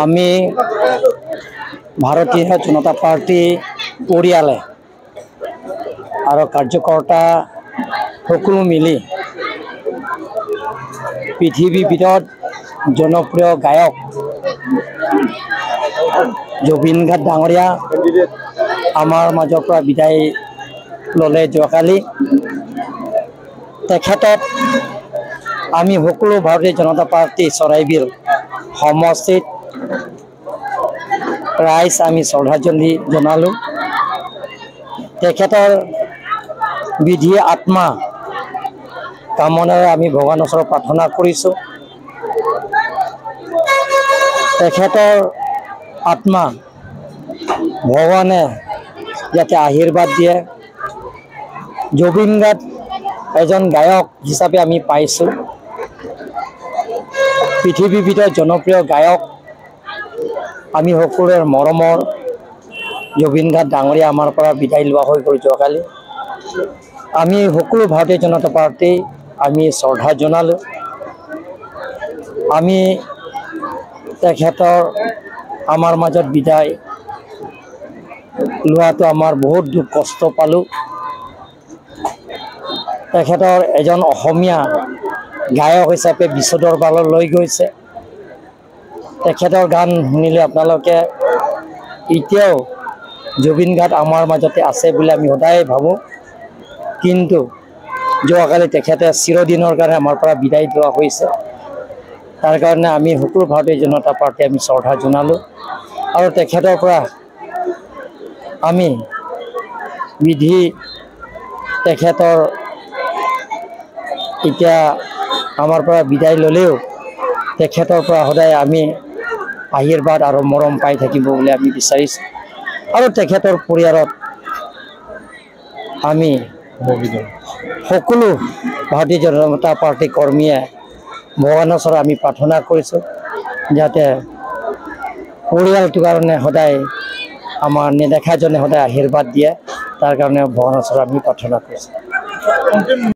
আমি ভাৰতীয় জনতা পাৰ্টি পৰিয়ালে আৰু কাৰ্যকৰ্তা সকলো মিলি পৃথিৱীৰ ভিতৰত জনপ্ৰিয় গায়ক জুবিন গাৰ্গ ডাঙৰীয়া আমাৰ মাজৰ পৰা বিদায় ললে যোৱাকালি। তেখেতক আমি সকলো ভাৰতীয় জনতা পাৰ্টি চৰাইবিল সমষ্টিত ৰাইজ আমি শ্ৰদ্ধাঞ্জলি জনালোঁ। তেখেতৰ বিধি আত্মা কামনাৰে আমি ভগৱানৰ ওচৰত প্ৰাৰ্থনা কৰিছোঁ। তেখেতৰ আত্মা ভগৱানে যাতে আশীৰ্বাদ দিয়ে। জুবিন গাৰ্গ এজন গায়ক হিচাপে আমি পাইছোঁ। পৃথিৱীৰ ভিতৰত জনপ্ৰিয় গায়ক আমি সকলোৰে মৰমৰ জুবিন গাৰ্গ ডাঙৰীয়া আমাৰ পৰা বিদায় লোৱা হৈ গ'ল যোৱাকালি। আমি সকলো ভাৰতীয় জনতা পাৰ্টি আমি শ্ৰদ্ধা জনালোঁ। আমি তেখেতৰ আমাৰ মাজত বিদায় লোৱাটো আমাৰ বহুত দুখ কষ্ট পালোঁ। তেখেতৰ এজন অসমীয়া গায়ক হিচাপে বিশ্ব দৰবাৰলৈ লৈ গৈছে। তেখেতৰ গান শুনিলে আপোনালোকে এতিয়াও জুবিন গাৰ্গ আমাৰ মাজতে আছে বুলি আমি সদায় ভাবোঁ। কিন্তু যোৱাকালি তেখেতে চিৰদিনৰ কাৰণে আমাৰ পৰা বিদায় লোৱা হৈছে। তাৰ কাৰণে আমি সকলো ভাৰতীয় জনতা পাৰ্টি আমি শ্ৰদ্ধা জনালোঁ আৰু তেখেতৰ পৰা আমি বিধি তেখেতৰ এতিয়া আমাৰ পৰা বিদায় ল'লেও তেখেতৰ পৰা সদায় আমি আশীৰ্বাদ আৰু মৰম পাই থাকিব বুলি আমি বিচাৰিছোঁ। আৰু তেখেতৰ পৰিয়ালত আমি সকলো ভাৰতীয় জনতা পাৰ্টি কৰ্মীয়ে ভগৱানৰ ওচৰত আমি প্ৰাৰ্থনা কৰিছোঁ যাতে পৰিয়ালটোৰ কাৰণে সদায় আমাৰ নেদেখাজনে সদায় আশীৰ্বাদ দিয়ে। তাৰ কাৰণে ভগৱানৰ ওচৰত আমি প্ৰাৰ্থনা কৰিছোঁ।